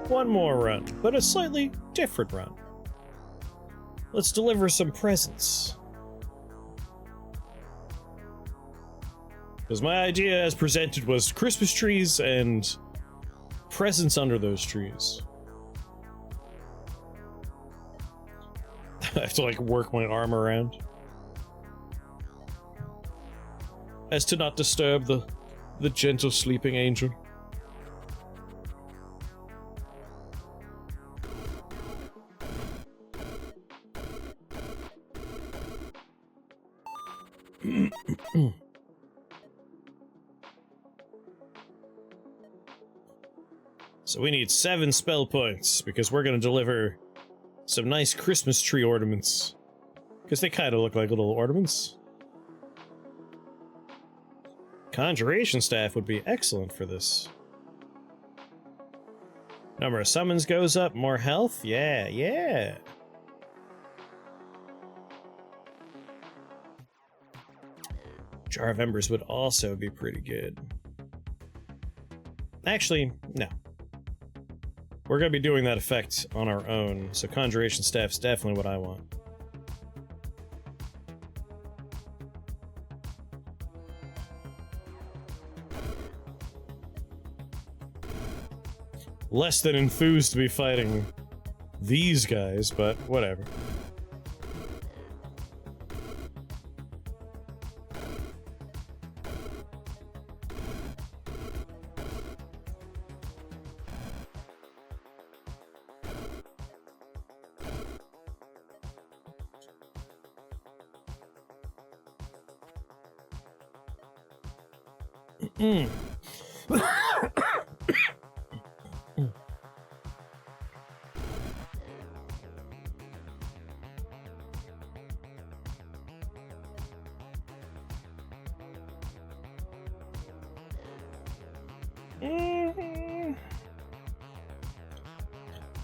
One more run, but a slightly different run. Let's deliver some presents. Because my idea as presented was Christmas trees and presents under those trees. I have to like work my arm around as to not disturb the gentle sleeping angel. So we need 7 spell points, because we're gonna deliver some nice Christmas tree ornaments. Because they kind of look like little ornaments. Conjuration staff would be excellent for this. Number of summons goes up, more health? Yeah, yeah. Jar of Embers would also be pretty good. Actually, no. We're gonna be doing that effect on our own, so Conjuration Staff's definitely what I want. Less than enthused to be fighting these guys, but whatever.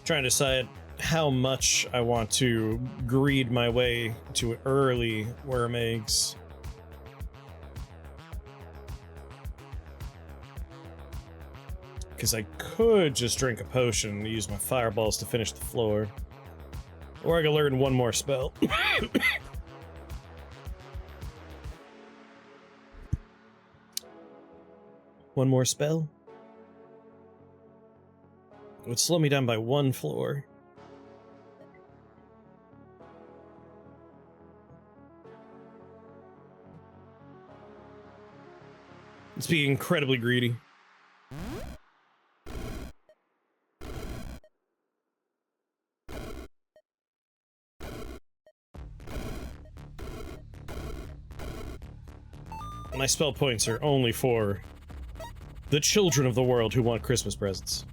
Trying to decide how much I want to greed my way to early worm eggs. Because I could just drink a potion and use my fireballs to finish the floor. Or I could learn one more spell. One more spell? It would slow me down by 1 floor. It's being incredibly greedy. My spell points are only for the children of the world who want Christmas presents.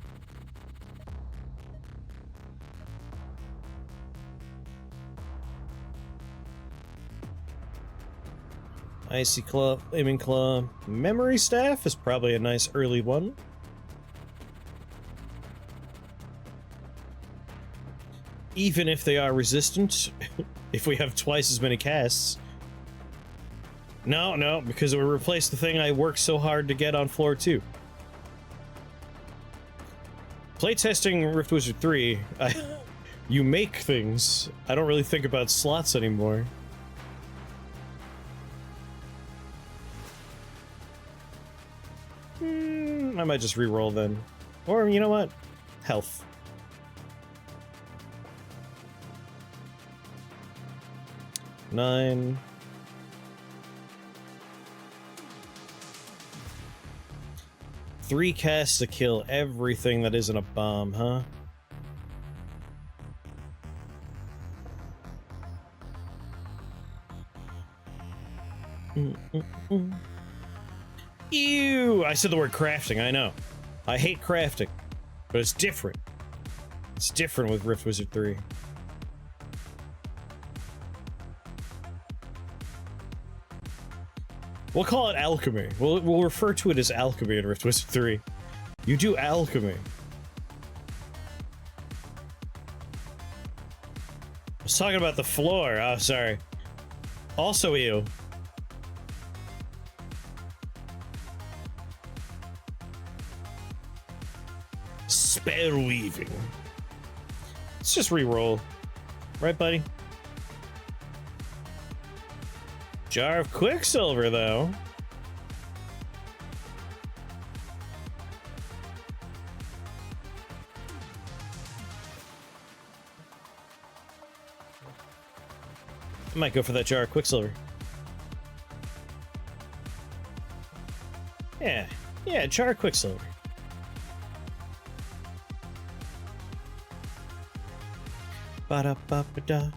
Icy Claw, Flaming Claw, Memory Staff is probably a nice early one. Even if they are resistant, if we have twice as many casts. No, because it would replace the thing I worked so hard to get on floor 2. Playtesting Rift Wizard 3, you make things. I don't really think about slots anymore. I might just re-roll then. Or, you know what? Health. Nine. Three casts to kill everything that isn't a bomb, huh? Ew! I said the word crafting, I know. I hate crafting, but it's different. It's different with Rift Wizard 3. We'll call it alchemy. We'll refer to it as alchemy in Rift Wizard 3. You do alchemy. I was talking about the floor. Oh, sorry. Also ew. Spell weaving. Let's just re-roll. Right, buddy? Jar of Quicksilver, though. I might go for that Jar of Quicksilver. Yeah, Jar of Quicksilver. Ba-da-ba-ba-da.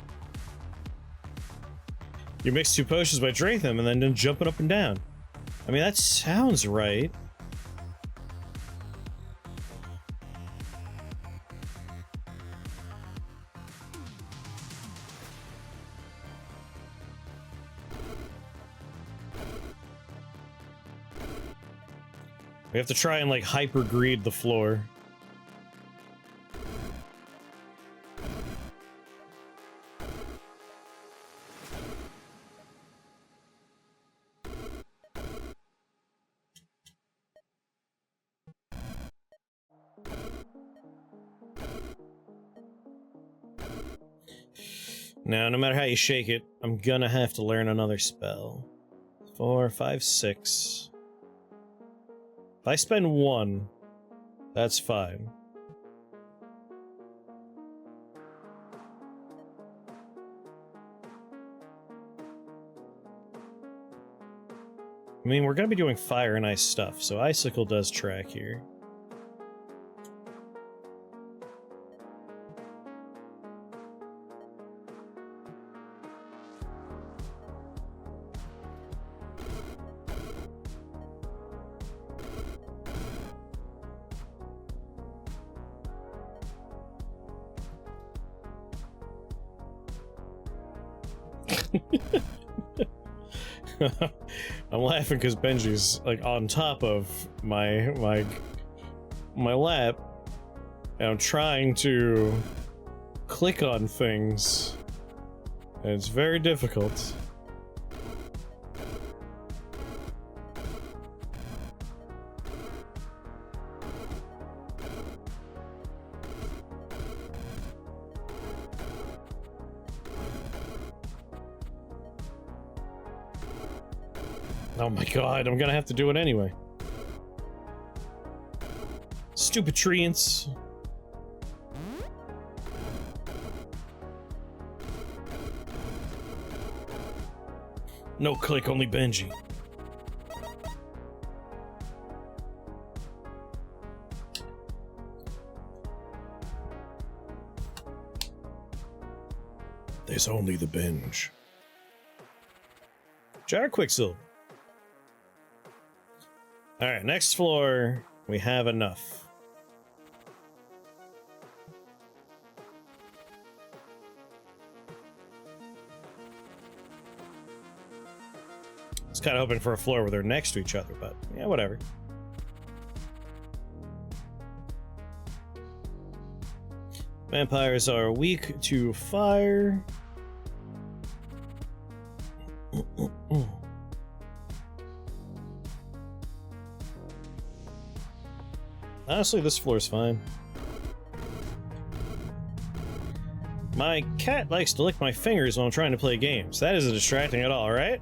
You mix 2 potions by drinking them and then jumping up and down. I mean, that sounds right. We have to try and, like, hyper-greed the floor. Now, no matter how you shake it, I'm gonna have to learn another spell. 4, 5, 6. If I spend 1, that's fine. I mean, we're gonna be doing fire and ice stuff, so Icicle does track here. I'm laughing because Benji's like on top of my lap, and I'm trying to click on things, and it's very difficult. Oh my god, I'm gonna have to do it anyway. Stupid treants. No click, only Benji. There's only the binge. Jar of Quicksilver. Alright, next floor, we have enough. I was kind of hoping for a floor where they're next to each other, but yeah, whatever. Vampires are weak to fire. Honestly, this floor's fine. My cat likes to lick my fingers while I'm trying to play games. That isn't distracting at all, right?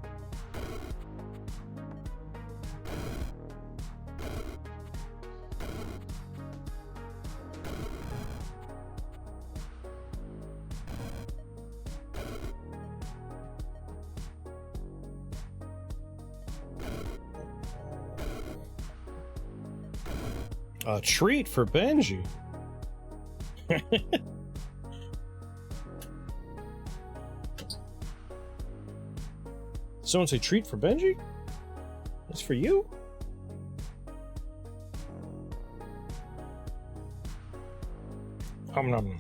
A treat for Benji. Someone say treat for Benji? That's for you? Nom nom.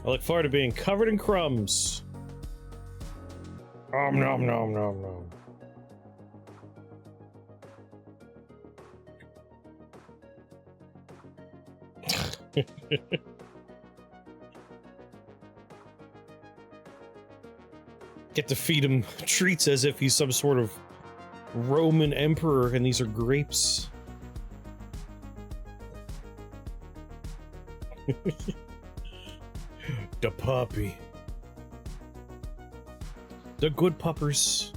I look forward to being covered in crumbs. Nom nom nom nom nom. Get to feed him treats as if he's some sort of Roman emperor and these are grapes. The puppy. The good puppers.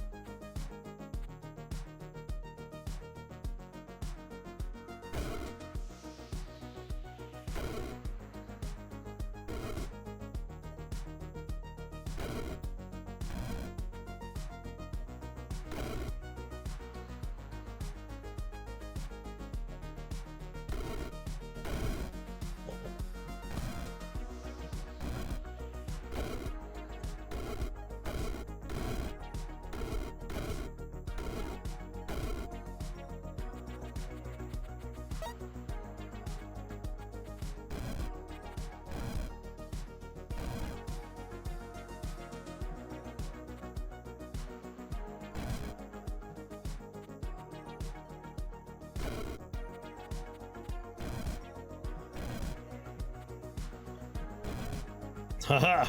Haha!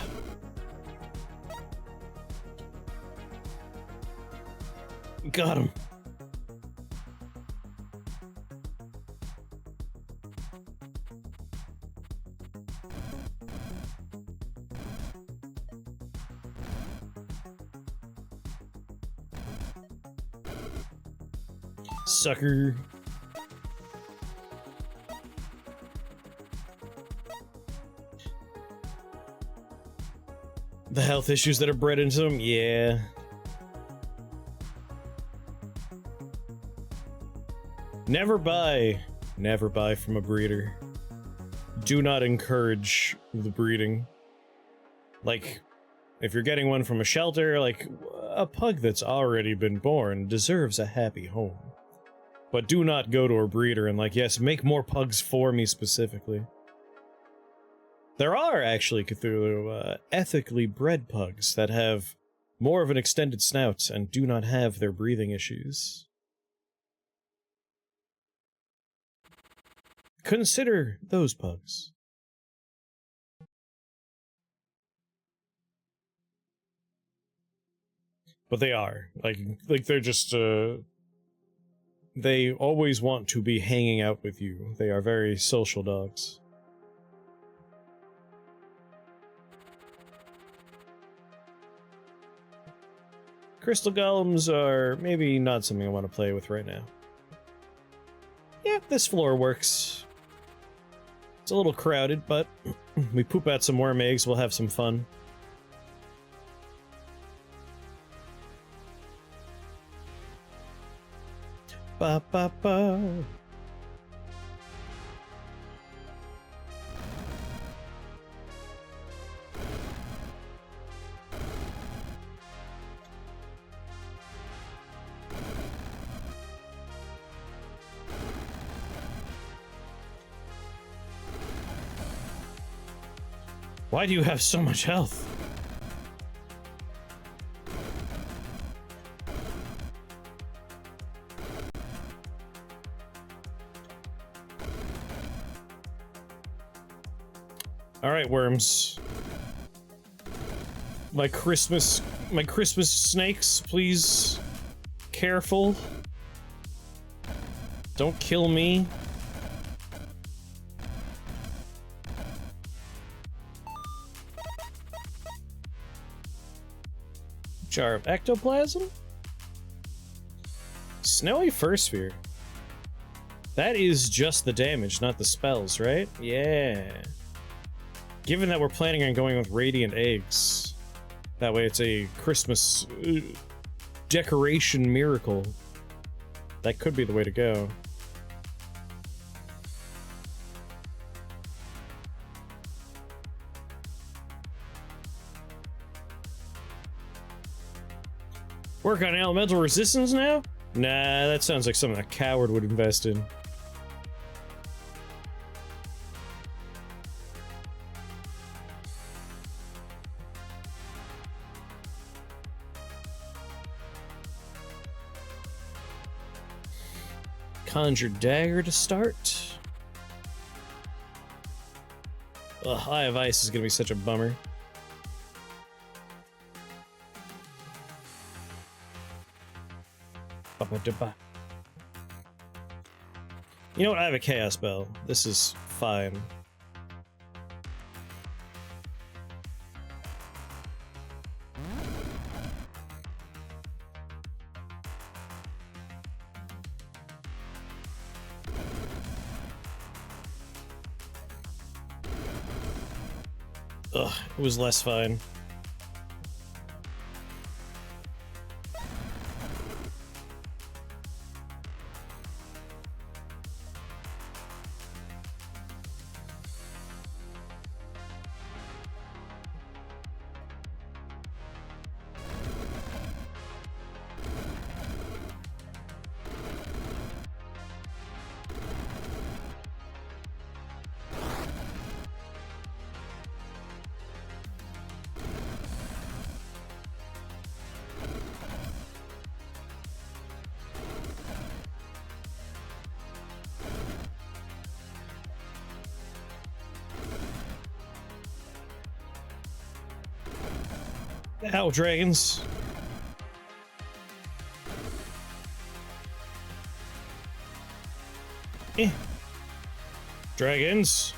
Got him. Sucker. The health issues that are bred into them? Yeah. Never buy from a breeder. Do not encourage the breeding. Like, if you're getting one from a shelter, like, a pug that's already been born deserves a happy home. But do not go to a breeder and, like, yes, make more pugs for me specifically. There are, actually, Cthulhu, ethically bred pugs that have more of an extended snout and do not have their breathing issues. Consider those pugs. But they are. Like they're just, they always want to be hanging out with you. They are very social dogs. Crystal golems are maybe not something I want to play with right now. Yeah, this floor works. It's a little crowded, but we poop out some worm eggs, we'll have some fun. Ba ba ba. Why do you have so much health? All right, worms. My Christmas snakes, please. Careful. Don't kill me. Jar of ectoplasm? Snowy fur sphere. That is just the damage, not the spells, right? Yeah. Given that we're planning on going with radiant eggs, that way it's a Christmas decoration miracle. That could be the way to go. Work on elemental resistance now? Nah, that sounds like something a coward would invest in. Conjure dagger to start. Ugh, Eye of Ice is gonna be such a bummer. You know what? I have a Chaos Bell. This is fine. Ugh, it was less fine. Ow, dragons. Dragons.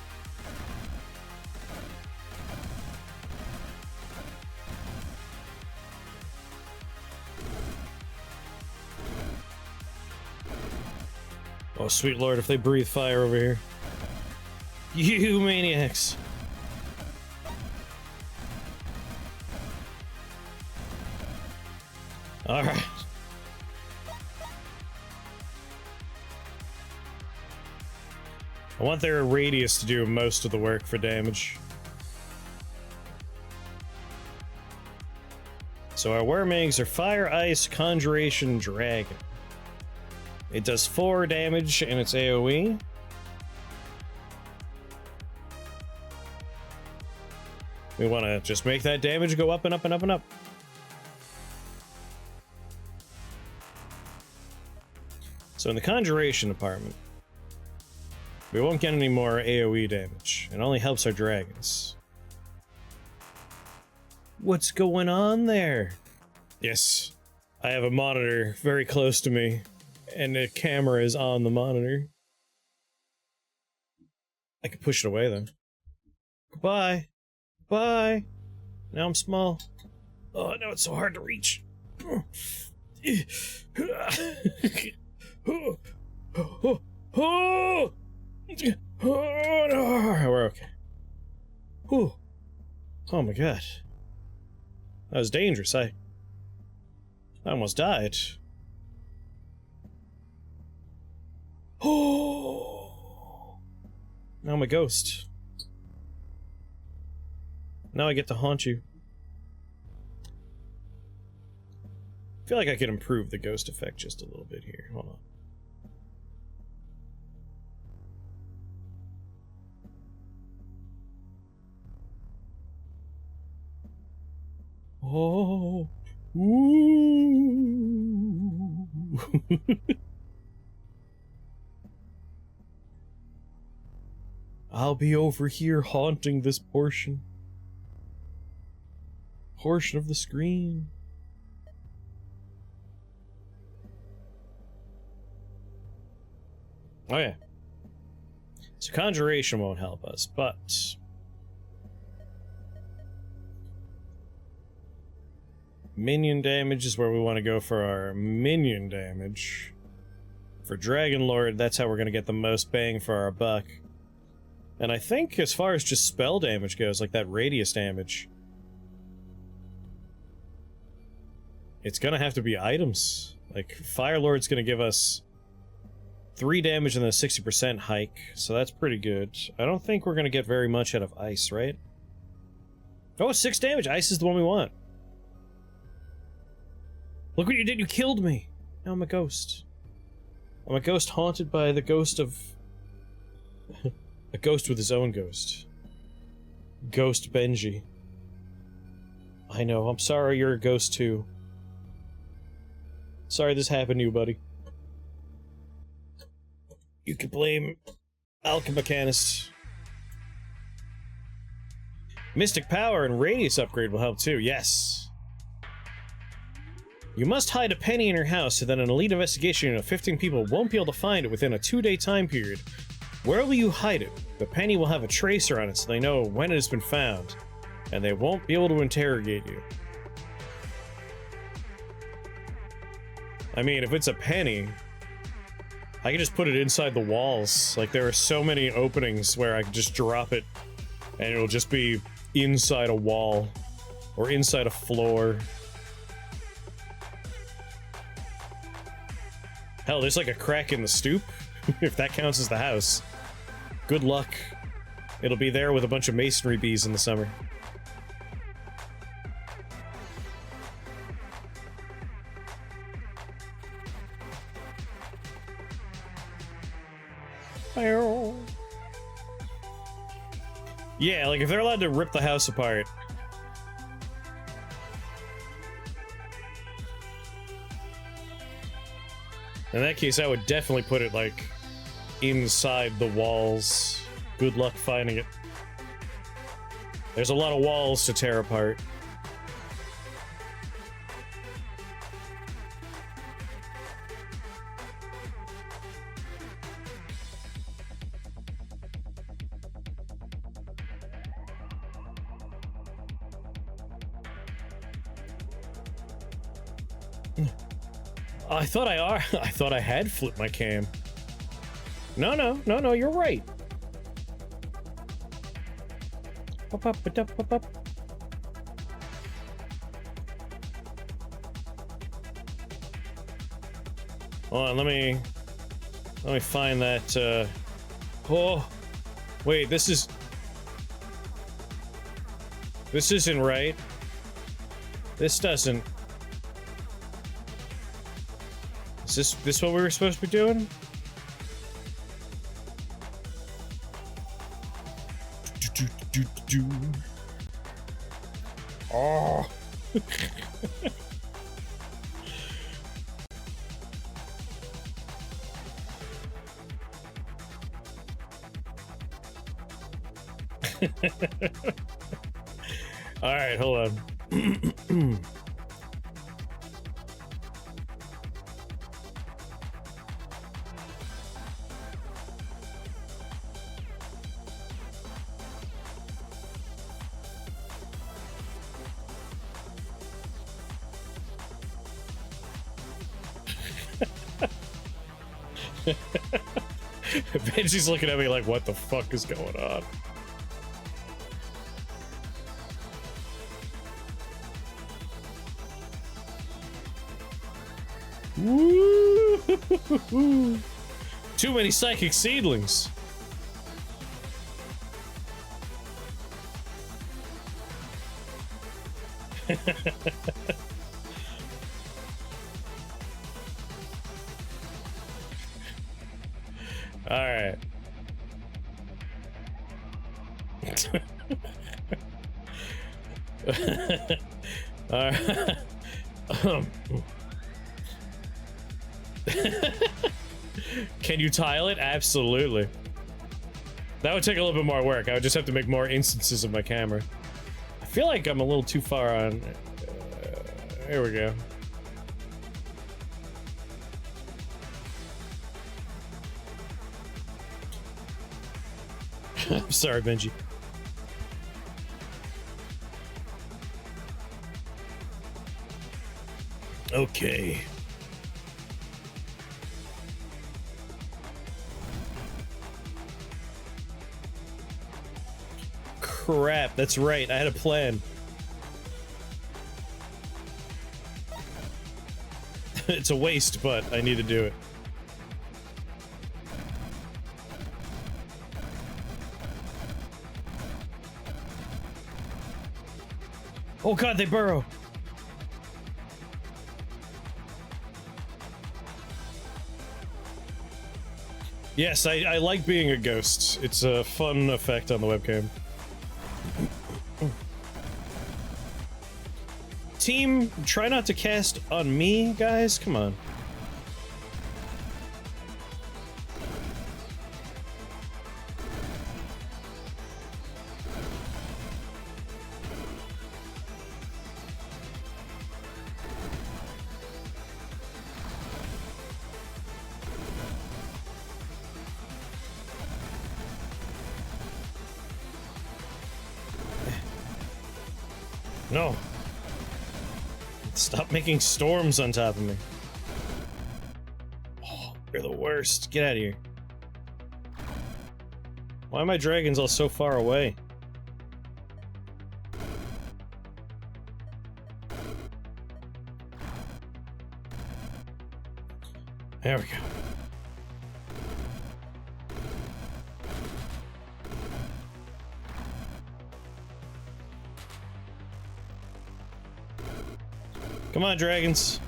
Oh, sweet lord, if they breathe fire over here. You maniacs. Alright. I want their radius to do most of the work for damage. So our worm eggs are fire, ice, conjuration, dragon. It does 4 damage in its AoE. We want to just make that damage go up and up and up and up. So in the conjuration department, we won't get any more AoE damage. It only helps our dragons. What's going on there? Yes, I have a monitor very close to me, and the camera is on the monitor. I can push it away though. Goodbye. Bye. Now I'm small. Oh, now it's so hard to reach. Oh, no. We're okay. Whew. Oh my god. That was dangerous. I almost died. Oh. Now I'm a ghost. Now I get to haunt you. I feel like I could improve the ghost effect just a little bit here. Hold on. Oh, ooh. I'll be over here haunting this portion of the screen. Oh yeah. So conjuration won't help us, but minion damage is where we want to go for our minion damage. For Dragon Lord, that's how we're going to get the most bang for our buck. And I think as far as just spell damage goes, like that radius damage, it's going to have to be items. Like, Fire Lord's going to give us 3 damage and then a 60% hike, so that's pretty good. I don't think we're going to get very much out of ice, right? Oh, 6 damage! Ice is the one we want. Look what you did, you killed me! Now I'm a ghost. I'm a ghost haunted by the ghost of... a ghost with his own ghost. Ghost Benji. I know, I'm sorry you're a ghost too. Sorry this happened to you, buddy. You can blame Alchemechanist. Mystic Power and Radius upgrade will help too, yes. You must hide a penny in your house so that an elite investigation unit of 15 people won't be able to find it within a 2-day time period. Where will you hide it? The penny will have a tracer on it so they know when it has been found, and they won't be able to interrogate you. I mean, if it's a penny, I can just put it inside the walls. Like, there are so many openings where I can just drop it, and it'll just be inside a wall. Or inside a floor. Hell, there's like a crack in the stoop, if that counts as the house. Good luck. It'll be there with a bunch of masonry bees in the summer. Yeah, like if they're allowed to rip the house apart. In that case, I would definitely put it, like, inside the walls. Good luck finding it. There's a lot of walls to tear apart. I thought I had flipped my cam. No, you're right. Up. Hold on, let me find that, oh, wait, this isn't right. This doesn't... Is this what we were supposed to be doing? Oh. All right, hold on. Benji's looking at me like, what the fuck is going on? Woo! Too many psychic seedlings. All right. All right. Can you tile it? Absolutely. That would take a little bit more work. I would just have to make more instances of my camera. I feel like I'm a little too far on. Here we go. I'm sorry, Benji. Okay. Crap, that's right. I had a plan. It's a waste, but I need to do it. Oh god, they burrow! Yes, I like being a ghost. It's a fun effect on the webcam. Team, try not to cast on me, guys. Come on. No. Stop making storms on top of me. Oh, you're the worst. Get out of here. Why are my dragons all so far away? There we go. Come on, dragons.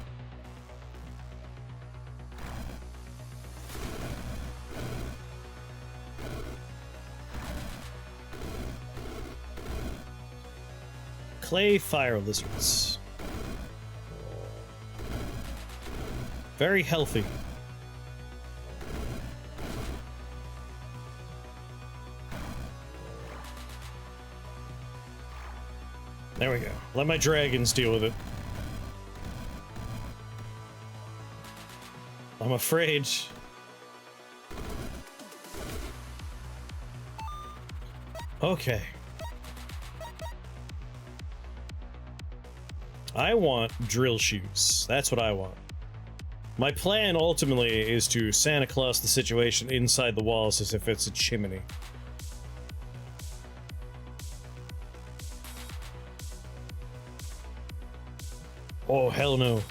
Clay fire lizards. Very healthy. There we go. Let my dragons deal with it. I'm afraid. Okay. I want drill shoes. That's what I want. My plan ultimately is to Santa Claus the situation inside the walls as if it's a chimney. Oh, hell no.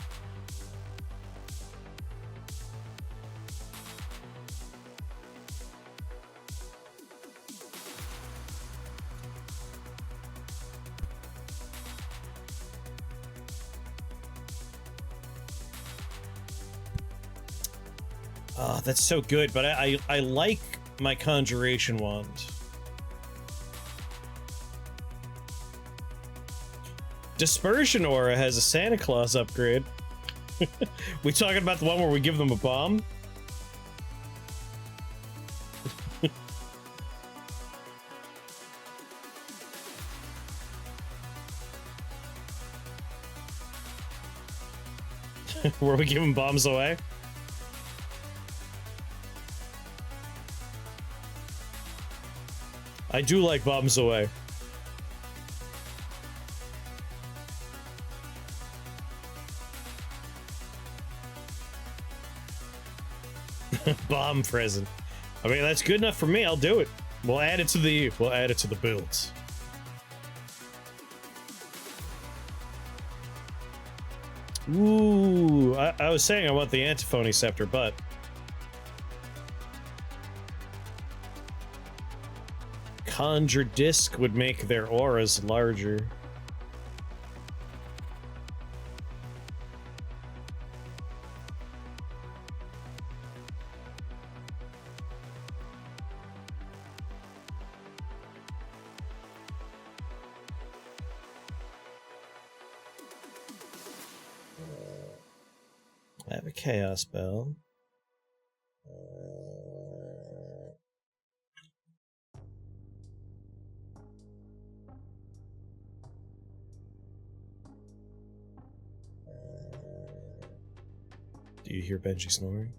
Oh, that's so good, but I like my conjuration wand. Dispersion Aura has a Santa Claus upgrade. We talking about the one where we give them a bomb? Where we give them bombs away? I do like bombs away. Bomb present. I mean, that's good enough for me. I'll do it. We'll add it to the builds. Ooh, I was saying I want the antiphony scepter, but Conjure Disc would make their auras larger. I have a chaos spell. Do you hear Benji snoring?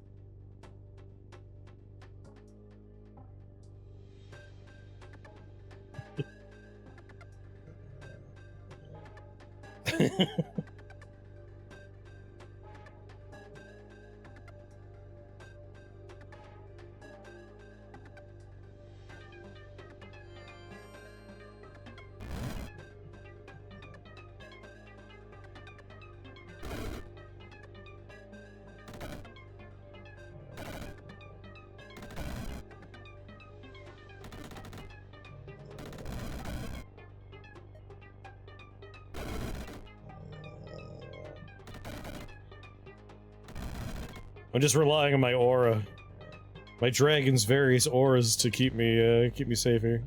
I'm just relying on my aura. My dragon's various auras to keep me safe here.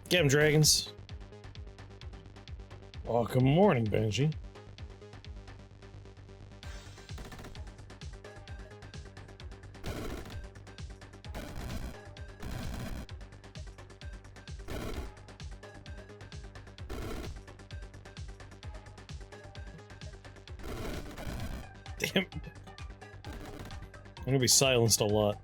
Get him, dragons. Oh, good morning, Benji. Damn. I'm gonna be silenced a lot.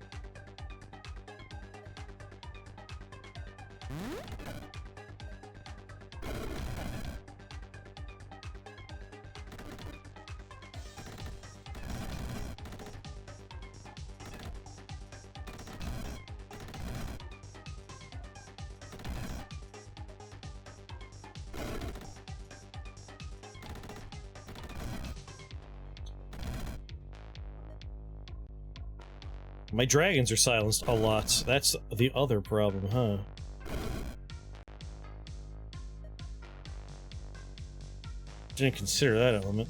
My dragons are silenced a lot. That's the other problem, huh? Didn't consider that element.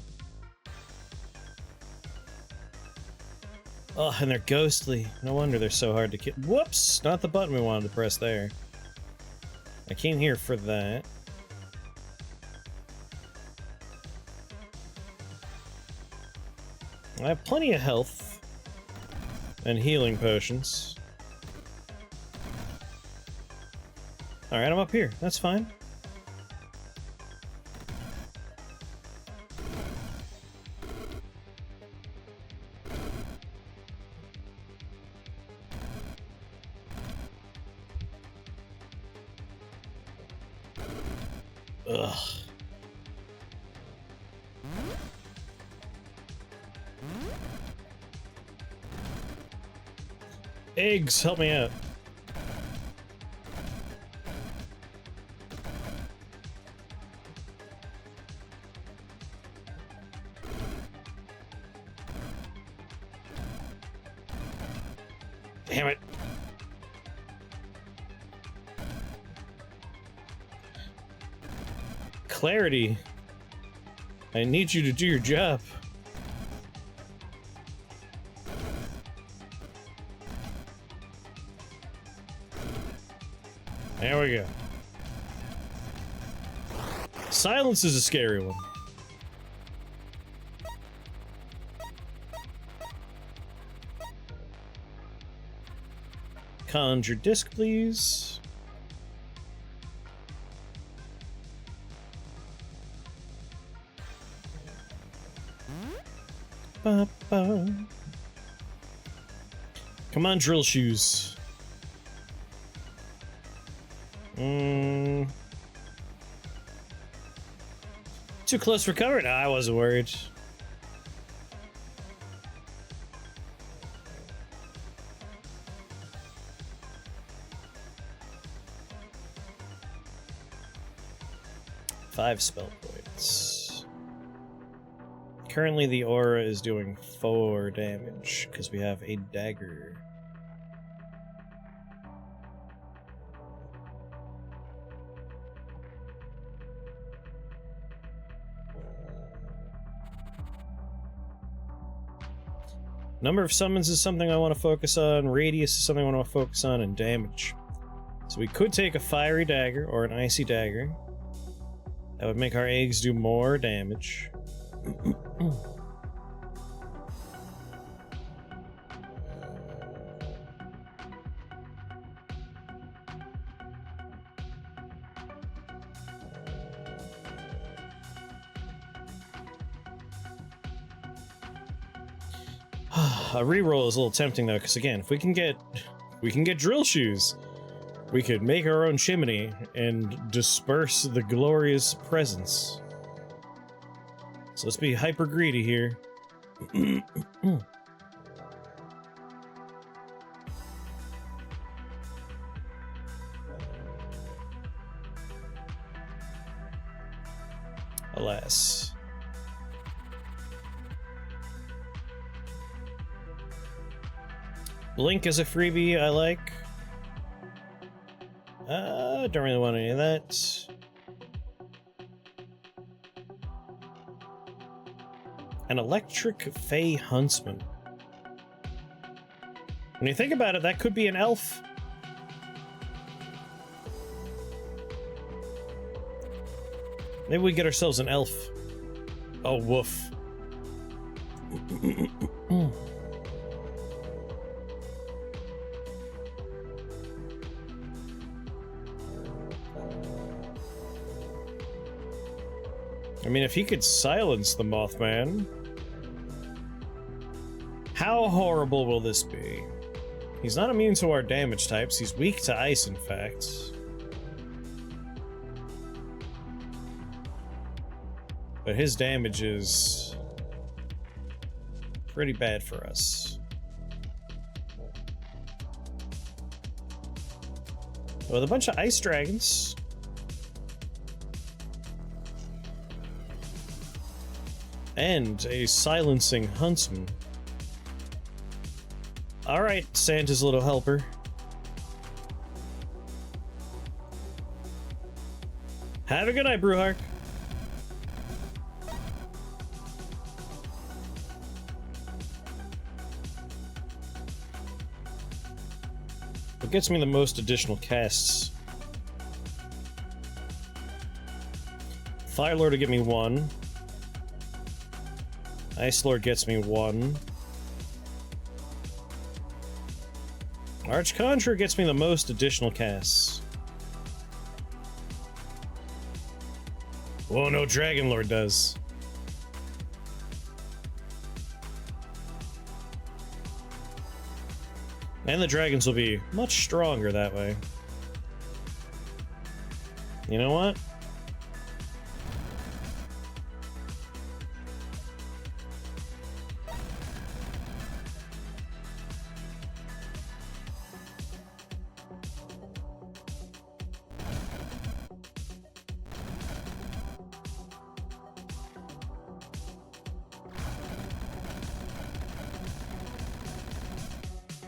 Oh, and they're ghostly. No wonder they're so hard to kill. Whoops! Not the button we wanted to press there. I came here for that. I have plenty of health and healing potions. Alright, I'm up here. That's fine. Ugh. Eggs, help me out. Damn it. Clarity. I need you to do your job. There we go. Silence is a scary one. Conjure disc, please. Ba-ba. Come on, drill shoes. Too close for cover? Nah, I wasn't worried. Five spell points. Currently the aura is doing 4 damage, because we have a dagger. Number of summons is something I want to focus on, radius is something I want to focus on, and damage. So we could take a fiery dagger or an icy dagger. That would make our eggs do more damage. A reroll is a little tempting though, because again, if we can get drill shoes, we could make our own chimney and disperse the glorious presence. So let's be hyper greedy here. Alas. Blink is a freebie I like. Don't really want any of that. An electric Fey huntsman. When you think about it, that could be an elf. Maybe we get ourselves an elf. Oh, woof. I mean, if he could silence the Mothman, how horrible will this be? He's not immune to our damage types. He's weak to ice, in fact. But his damage is pretty bad for us. With a bunch of ice dragons. And a silencing huntsman. Alright, Santa's little helper. Have a good night, Brewhark. What gets me the most additional casts? Fire Lord will get me 1. Ice Lord gets me 1. Archconjurer gets me the most additional casts. Whoa, no, Dragon Lord does. And the dragons will be much stronger that way. You know what?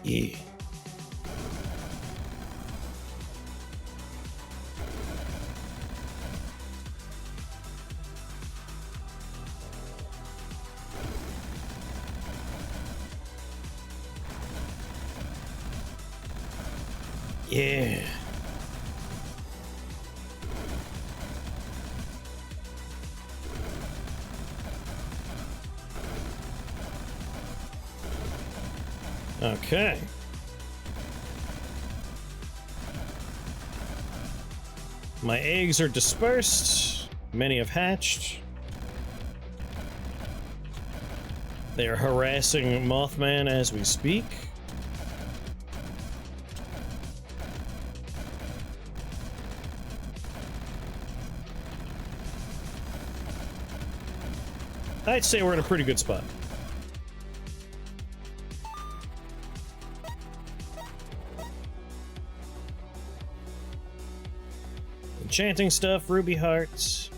Yeah. Yeah. Okay. My eggs are dispersed. Many have hatched. They are harassing Mothman as we speak. I'd say we're in a pretty good spot. Enchanting stuff, ruby hearts.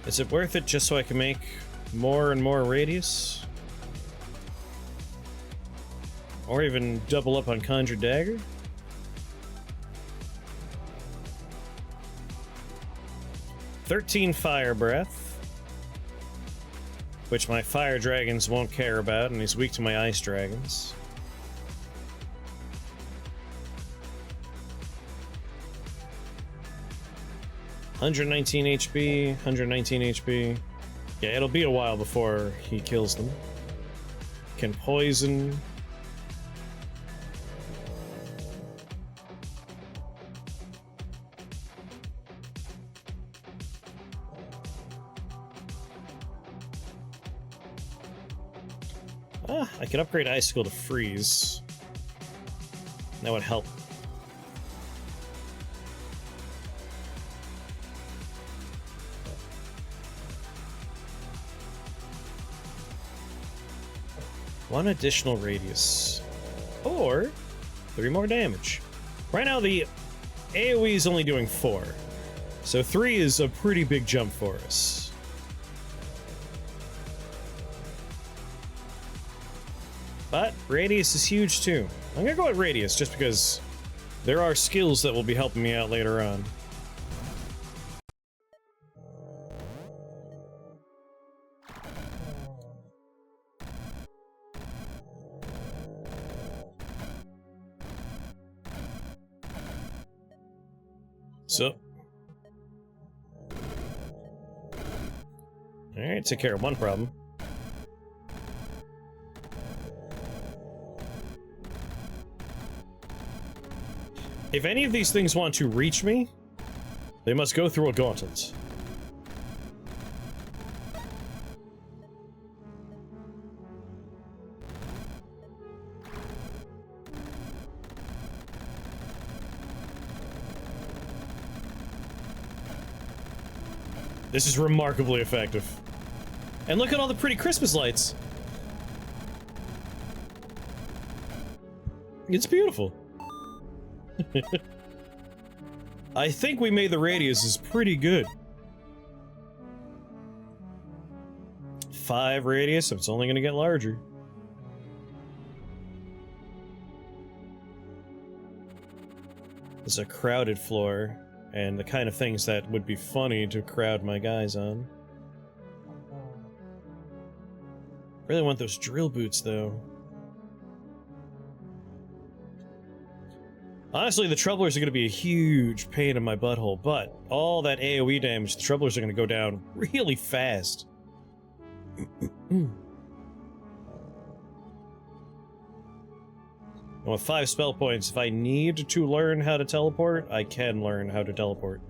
Is it worth it just so I can make more and more radius? Or even double up on Conjure Dagger? "13 Fire Breath," which my fire dragons won't care about, and he's weak to my ice dragons. "119 HP, 119 HP. Yeah, it'll be a while before he kills them. Can poison. I can upgrade Icicle to Freeze. That would help. One additional radius. Or 3 more damage. Right now the AoE is only doing 4. So 3 is a pretty big jump for us. But radius is huge too. I'm gonna go with radius just because there are skills that will be helping me out later on. So, alright, take care of one problem. If any of these things want to reach me, they must go through a gauntlet. This is remarkably effective. And look at all the pretty Christmas lights. It's beautiful. I think we made the radiuses pretty good. 5 radius, so it's only gonna get larger. It's a crowded floor, and the kind of things that would be funny to crowd my guys on. Really want those drill boots, though. Honestly, the Troublers are going to be a huge pain in my butthole, but all that AoE damage, the Troublers are going to go down really fast. And with 5 spell points, if I need to learn how to teleport, I can learn how to teleport.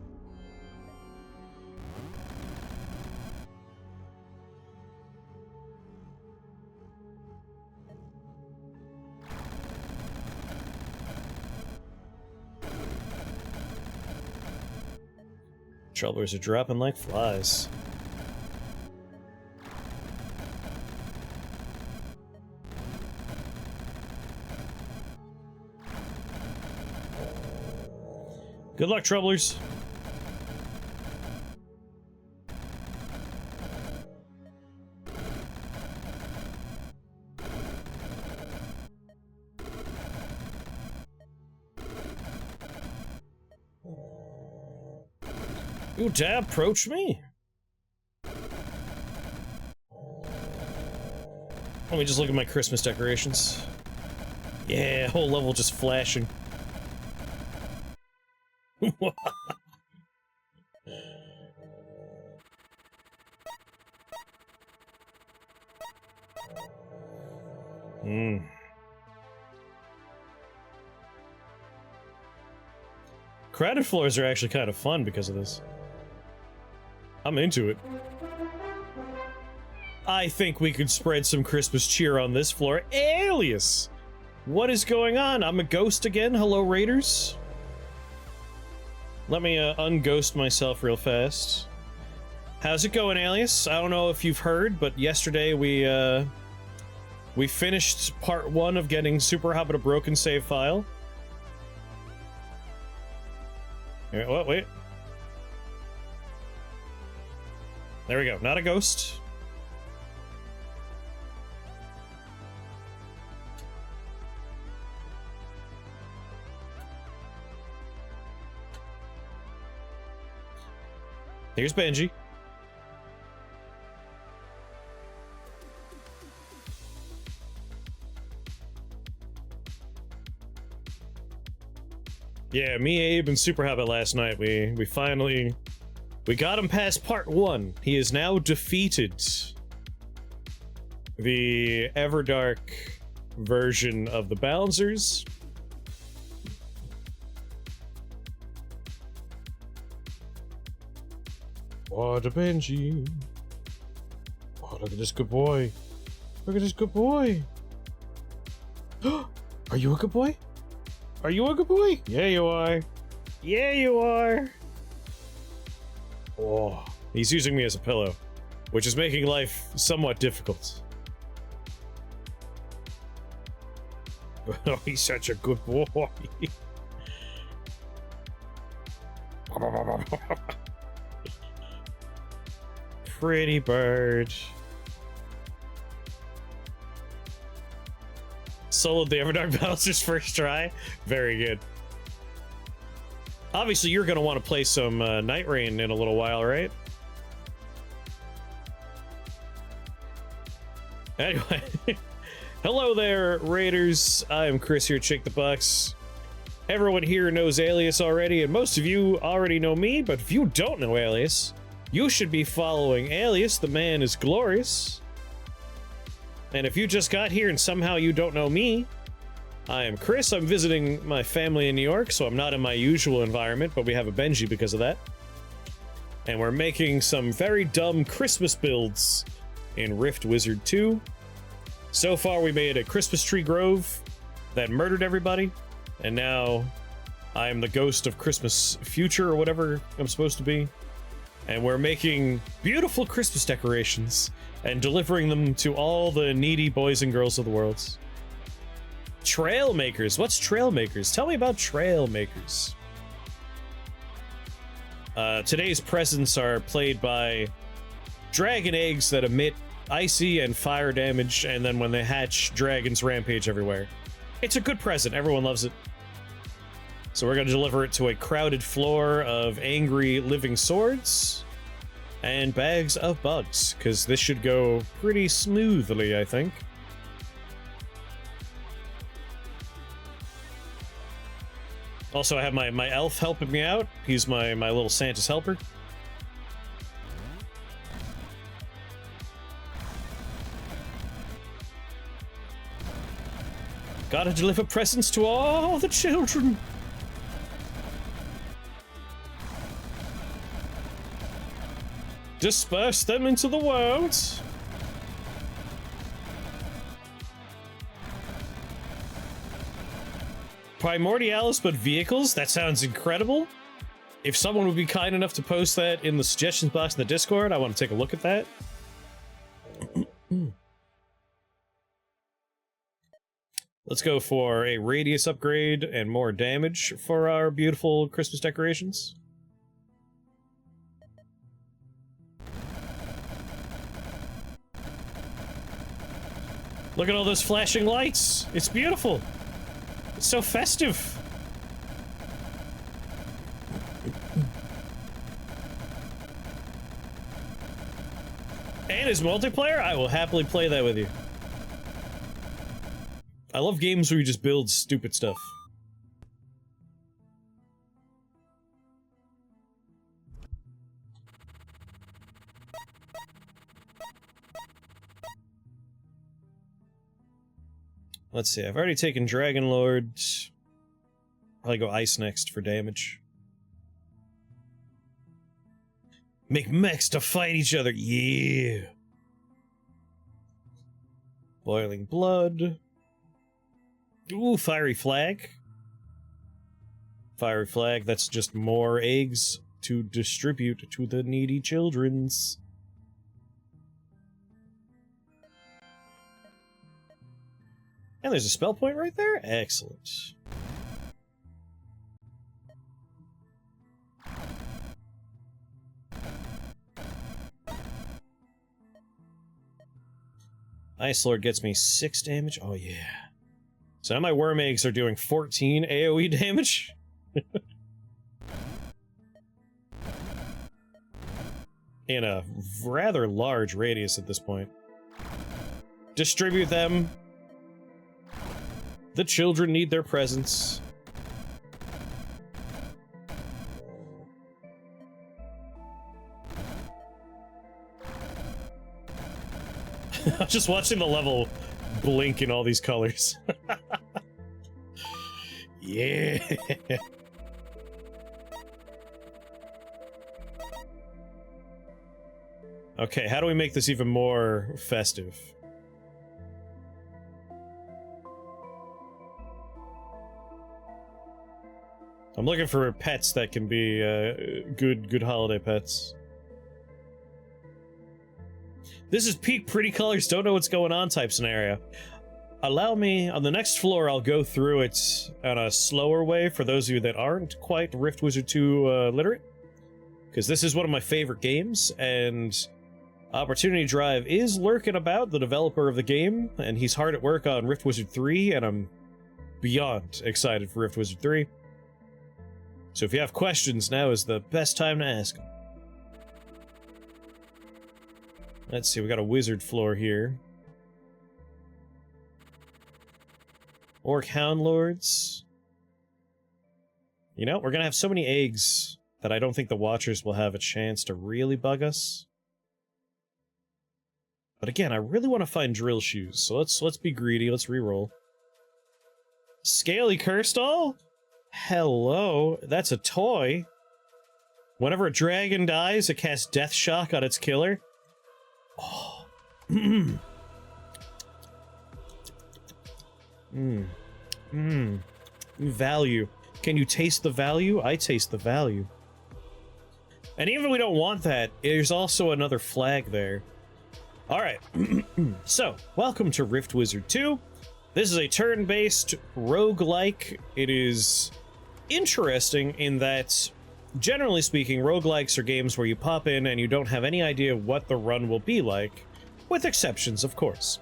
Troublers are dropping like flies. Good luck, Troublers. You dare approach me? Let me just look at my Christmas decorations. Yeah, whole level just flashing. Crowded floors are actually kind of fun because of this. I'm into it. I think we could spread some Christmas cheer on this floor. Alias! What is going on? I'm a ghost again? Hello, Raiders? Let me unghost myself real fast. How's it going, Alias? I don't know if you've heard, but yesterday we finished part 1 of getting Super Hobbit a broken save file. Here, what? Wait. There we go. Not a ghost. Here's Benji. Yeah, me, Abe, and Super Hobbit last night, we finally... We got him past part 1. He is now defeated the Everdark version of the Balancers. What a Benji. Oh, look at this good boy. Look at this good boy. Are you a good boy? Are you a good boy? Yeah, you are. Yeah, you are. Oh, he's using me as a pillow, which is making life somewhat difficult. Oh, he's such a good boy. Pretty bird. Soloed the Everdark Balancers first try. Very good. Obviously, you're going to want to play some Night Rain in a little while, right? Anyway, hello there, Raiders. I am Chris here, Chick the Bucks. Everyone here knows Alias already, and most of you already know me, but if you don't know Alias, you should be following Alias. The man is glorious. And if you just got here and somehow you don't know me, I am Chris. I'm visiting my family in New York, so I'm not in my usual environment, but we have a Benji because of that. And we're making some very dumb Christmas builds in Rift Wizard 2. So far, we made a Christmas tree grove that murdered everybody, and now I am the ghost of Christmas future, or whatever I'm supposed to be. And we're making beautiful Christmas decorations and delivering them to all the needy boys and girls of the world. Trail makers. What's trail makers? Tell me about trail makers. Today's presents are played by dragon eggs that emit icy and fire damage, and then when they hatch, dragons rampage everywhere. It's a good present. Everyone loves it. So we're going to deliver it to a crowded floor of angry living swords and bags of bugs, because this should go pretty smoothly, I think. Also, I have my elf helping me out. He's my little Santa's helper. Gotta deliver presents to all the children. Disperse them into the world. Primordialis but vehicles? That sounds incredible. If someone would be kind enough to post that in the suggestions box in the Discord, I want to take a look at that. Let's go for a radius upgrade and more damage for our beautiful Christmas decorations. Look at all those flashing lights. It's beautiful. It's so festive. And as multiplayer, I will happily play that with you. I love games where you just build stupid stuff. Let's see, I've already taken Dragon Lord. Probably go Ice next for damage. Make mechs to fight each other, yeah! Boiling Blood. Ooh, Fiery Flag. Fiery Flag, that's just more eggs to distribute to the needy childrens. And there's a spell point right there? Excellent. Ice Lord gets me 6 damage. Oh, yeah. So now my worm eggs are doing 14 AoE damage. In a rather large radius at this point. Distribute them. The children need their presents. I'm just watching the level blink in all these colors. Yeah. Okay, how do we make this even more festive? I'm looking for pets that can be good holiday pets. This is peak pretty colors, don't know what's going on type scenario. Allow me, on the next floor, I'll go through it on a slower way for those of you that aren't quite Rift Wizard 2 literate. Because this is one of my favorite games, and Opportunity Drive is lurking about, the developer of the game, and he's hard at work on Rift Wizard 3, and I'm beyond excited for Rift Wizard 3. So if you have questions, now is the best time to ask them. Let's see, we got a wizard floor here. Orc Hound Lords. You know, we're gonna have so many eggs that I don't think the Watchers will have a chance to really bug us. But again, I really want to find drill shoes, so let's be greedy, let's reroll. Scaly Curstall? Hello, that's a toy. Whenever a dragon dies, it casts Death Shock on its killer. Oh. Value. Can you taste the value? I taste the value. And even if we don't want that, there's also another flag there. Alright. So, welcome to Rift Wizard 2. This is a turn-based roguelike. It is interesting in that, generally speaking, roguelikes are games where you pop in and you don't have any idea what the run will be like, with exceptions, of course.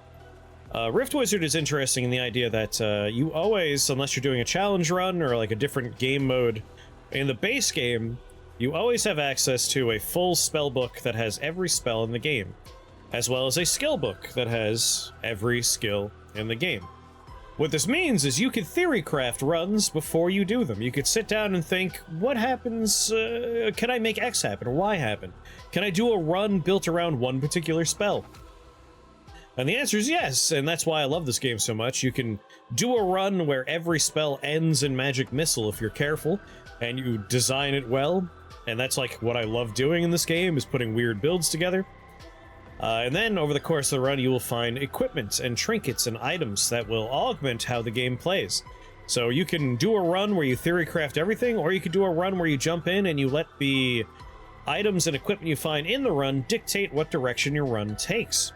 Rift Wizard is interesting in the idea that you always, unless you're doing a challenge run or like a different game mode, in the base game, you always have access to a full spell book that has every spell in the game, as well as a skill book that has every skill in the game. What this means is you could theory craft runs before you do them. You could sit down and think, what happens, can I make X happen or Y happen? Can I do a run built around one particular spell? And the answer is yes, and that's why I love this game so much. You can do a run where every spell ends in Magic Missile if you're careful, and you design it well, and that's like what I love doing in this game, is putting weird builds together. And then, over the course of the run, you will find equipment and trinkets and items that will augment how the game plays. So you can do a run where you theory craft everything, or you can do a run where you jump in and you let the items and equipment you find in the run dictate what direction your run takes.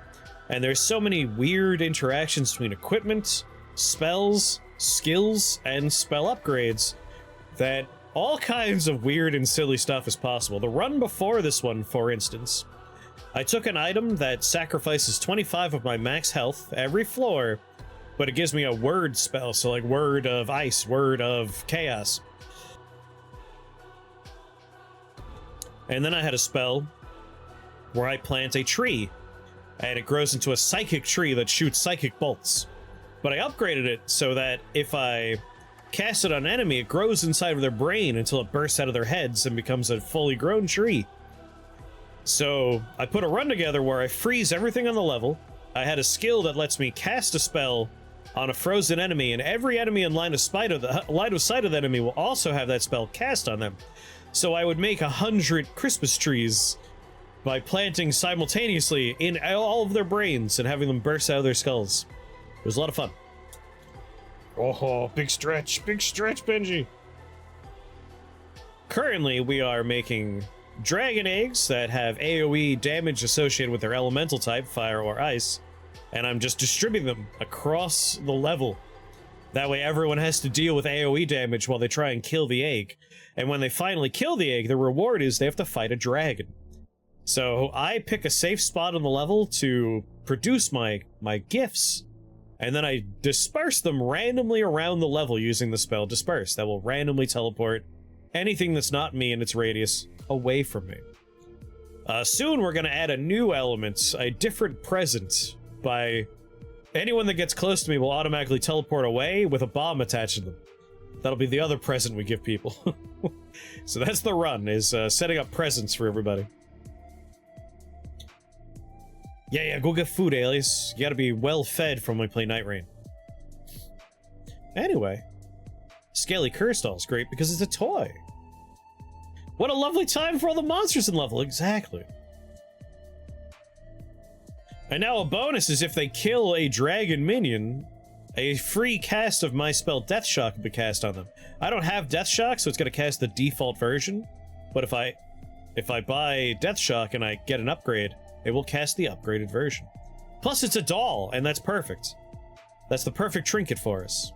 And there's so many weird interactions between equipment, spells, skills, and spell upgrades that all kinds of weird and silly stuff is possible. The run before this one, for instance, I took an item that sacrifices 25 of my max health every floor, but it gives me a word spell, so like word of ice, word of chaos. And then I had a spell where I plant a tree, and it grows into a psychic tree that shoots psychic bolts. But I upgraded it so that if I cast it on an enemy, it grows inside of their brain until it bursts out of their heads and becomes a fully grown tree. So I put a run together where I freeze everything on the level. I had a skill that lets me cast a spell on a frozen enemy, and every enemy in line of sight of the enemy will also have that spell cast on them. So I would make 100 Christmas trees by planting simultaneously in all of their brains and having them burst out of their skulls. It was a lot of fun. Oh, big stretch, Benji. Currently, we are making dragon eggs that have AoE damage associated with their elemental type, fire or ice, and I'm just distributing them across the level. That way everyone has to deal with AoE damage while they try and kill the egg. And when they finally kill the egg, the reward is they have to fight a dragon. So I pick a safe spot on the level to produce my gifts, and then I disperse them randomly around the level using the spell Disperse. That will randomly teleport anything that's not me in its radius away from me. Soon we're going to add a new element, a different present. By anyone that gets close to me will automatically teleport away with a bomb attached to them. That'll be the other present we give people. So that's the run, is setting up presents for everybody. Yeah, go get food, Alias. You gotta be well fed from when we play Night Rain. Anyway, Scaly Curstall is great because it's a toy. What a lovely time for all the monsters in level, exactly. And now a bonus is if they kill a dragon minion, a free cast of my spell Death Shock will be cast on them. I don't have Death Shock, so it's gonna cast the default version, but if I buy Death Shock and I get an upgrade, it will cast the upgraded version. Plus, it's a doll, and that's perfect. That's the perfect trinket for us.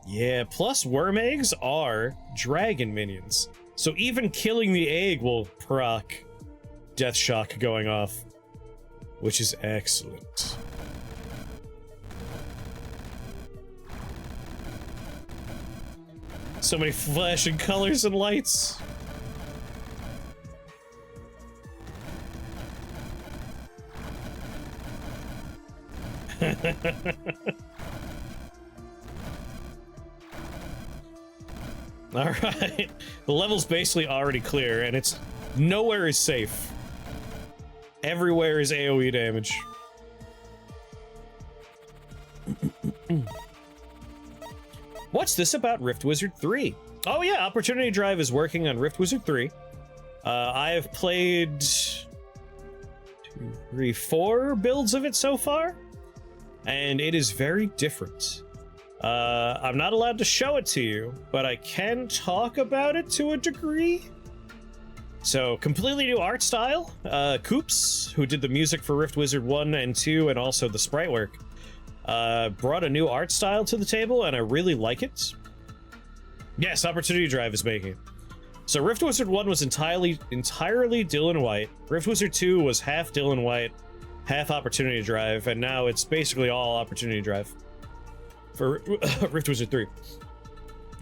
Yeah, plus worm eggs are dragon minions. So even killing the egg will proc Death Shock going off, which is excellent. So many flashing colors and lights. Alright, the level's basically already clear, and it's nowhere is safe. Everywhere is AoE damage. What's this about Rift Wizard 3? Oh yeah, Opportunity Drive is working on Rift Wizard 3. I have played 2, 3, 4 builds of it so far, and it is very different. I'm not allowed to show it to you, but I can talk about it to a degree. So, completely new art style. Koops, who did the music for Rift Wizard 1 and 2 and also the sprite work, brought a new art style to the table, and I really like it. Yes, Opportunity Drive is making it. So Rift Wizard 1 was entirely Dylan White. Rift Wizard 2 was half Dylan White, half Opportunity Drive, and now it's basically all Opportunity Drive for Rift Wizard 3.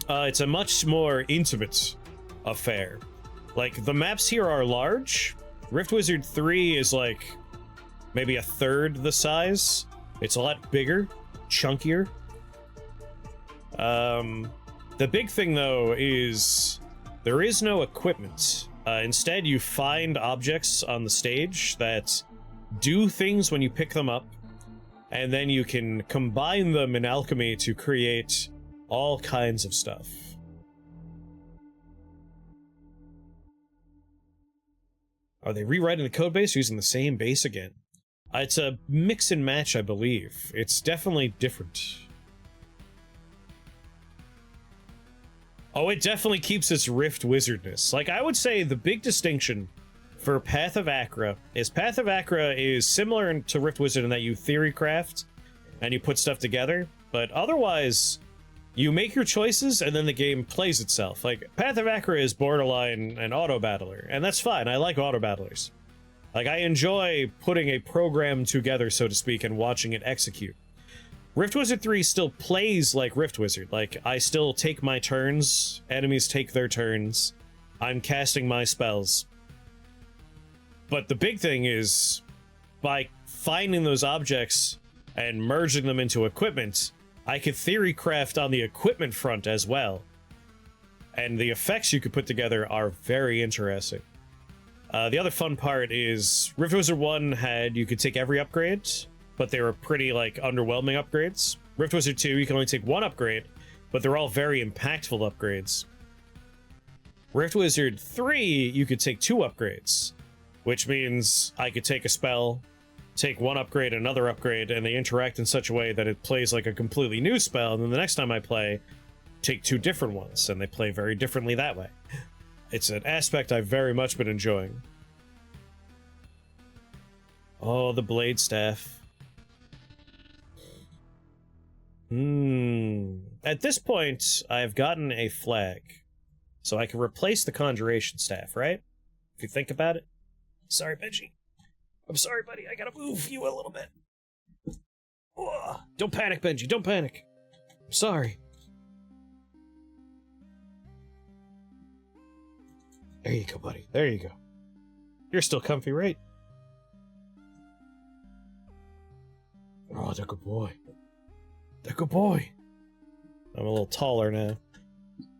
It's a much more intimate affair. Like, the maps here are large. Rift Wizard 3 is like maybe a third the size. It's a lot bigger, chunkier. The big thing, though, is there is no equipment. Instead, you find objects on the stage that do things when you pick them up, and then you can combine them in alchemy to create all kinds of stuff. Are they rewriting the codebase or using the same base again? It's a mix and match, I believe. It's definitely different. Oh, it definitely keeps its Rift Wizardness. Like, I would say the big distinction for Path of Acra is similar to Rift Wizard in that you theory craft and you put stuff together, but otherwise, you make your choices and then the game plays itself. Like, Path of Acra is borderline an auto-battler, and that's fine. I like auto-battlers. Like, I enjoy putting a program together, so to speak, and watching it execute. Rift Wizard 3 still plays like Rift Wizard. Like, I still take my turns, enemies take their turns, I'm casting my spells. But the big thing is, by finding those objects and merging them into equipment, I could theory craft on the equipment front as well. And the effects you could put together are very interesting. The other fun part is Rift Wizard 1 you could take every upgrade, but they were pretty, like, underwhelming upgrades. Rift Wizard 2, you can only take one upgrade, but they're all very impactful upgrades. Rift Wizard 3, you could take 2 upgrades, which means I could take a spell, take one upgrade, another upgrade, and they interact in such a way that it plays like a completely new spell, and then the next time I play, take 2 different ones, and they play very differently that way. It's an aspect I've very much been enjoying. Oh, the Blade Staff. At this point, I've gotten a flag. So I can replace the Conjuration Staff, right? If you think about it. Sorry, Benji. I'm sorry, buddy. I gotta move you a little bit. Ugh. Don't panic, Benji. Don't panic. I'm sorry. There you go, buddy. There you go. You're still comfy, right? Oh, they're a good boy. They're a good boy. I'm a little taller now.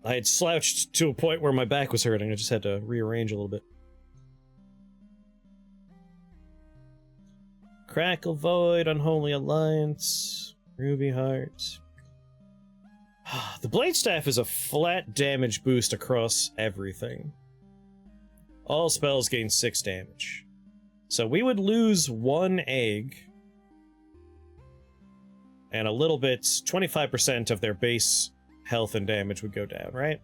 I had slouched to a point where my back was hurting. I just had to rearrange a little bit. Crackle Void, Unholy Alliance, Ruby Heart. The Blade Staff is a flat damage boost across everything. All spells gain 6 damage. So we would lose 1 egg, and a little bit, 25% of their base health and damage would go down, right?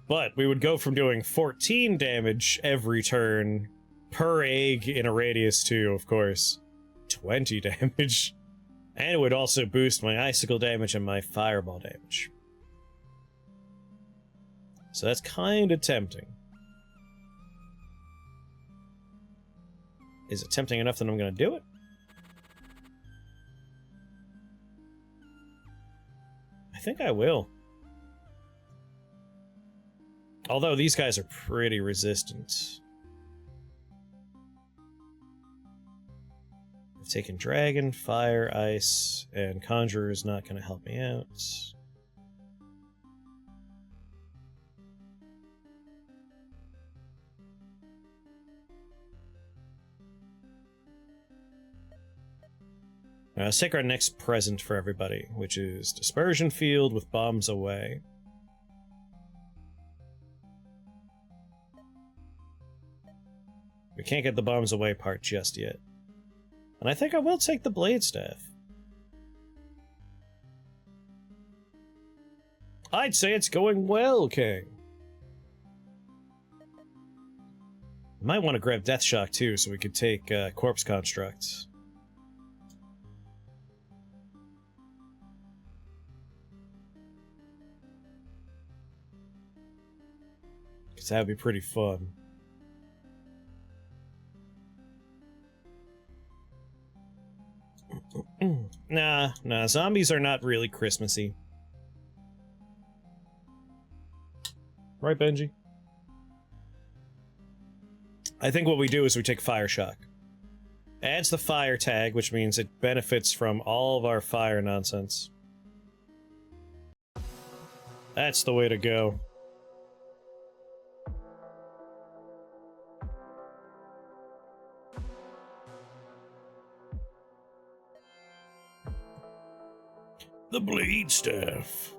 But we would go from doing 14 damage every turn per egg in a radius to, of course, 20 damage. And it would also boost my icicle damage and my fireball damage. So that's kind of tempting. Is it tempting enough that I'm going to do it? I think I will. Although these guys are pretty resistant. I've taken Dragon, Fire, Ice, and Conjurer is not going to help me out. Let's take our next present for everybody, which is Dispersion Field with Bombs Away. We can't get the Bombs Away part just yet. And I think I will take the Blade Staff. I'd say it's going well, King. Might want to grab Death Shock too, so we could take Corpse Constructs. Because that would be pretty fun. Nah, zombies are not really Christmassy. Right, Benji? I think what we do is we take Fire Shock. Adds the fire tag, which means it benefits from all of our fire nonsense. That's the way to go. The Blade Staff.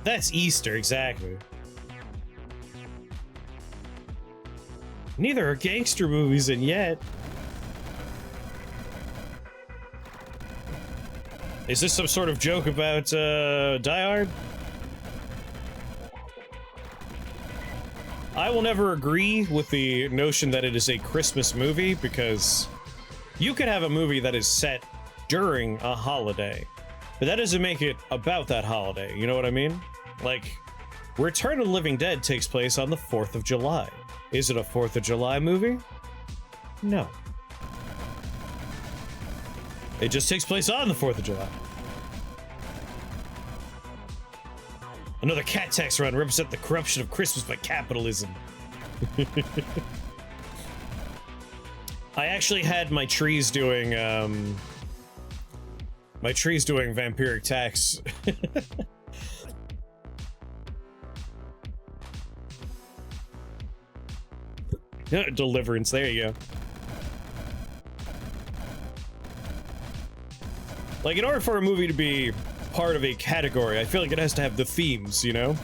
That's Easter, exactly. Neither are gangster movies in yet. Is this some sort of joke about, Die Hard? I will never agree with the notion that it is a Christmas movie, because you could have a movie that is set during a holiday, but that doesn't make it about that holiday, you know what I mean? Like, Return of the Living Dead takes place on the 4th of July. Is it a 4th of July movie? No. It just takes place on the 4th of July. Another cat tax run represent the corruption of Christmas by capitalism. I actually had my trees doing, vampiric tax. Deliverance, there you go. Like, in order for a movie to be part of a category, I feel like it has to have the themes, you know?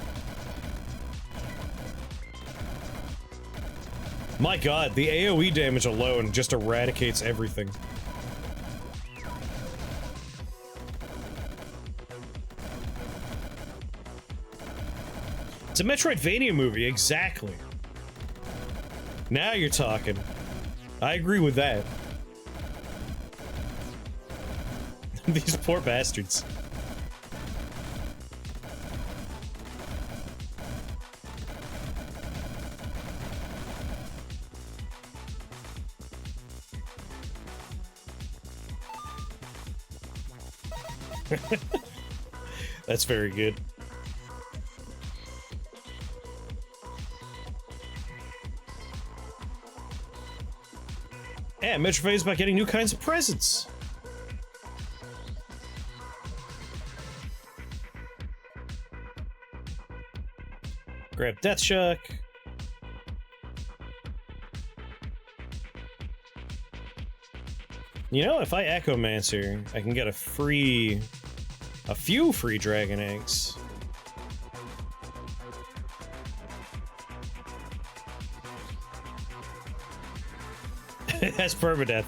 My god, the AoE damage alone just eradicates everything. It's a Metroidvania movie, exactly. Now you're talking. I agree with that. These poor bastards. That's very good. Yeah, Metroidvania is about getting new kinds of presents. Grab Death Shock. You know, if I Echomancer, I can get a few free dragon eggs. That's permadeath.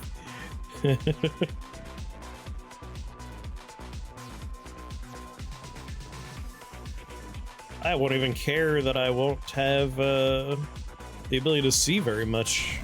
I won't even care that I won't have the ability to see very much.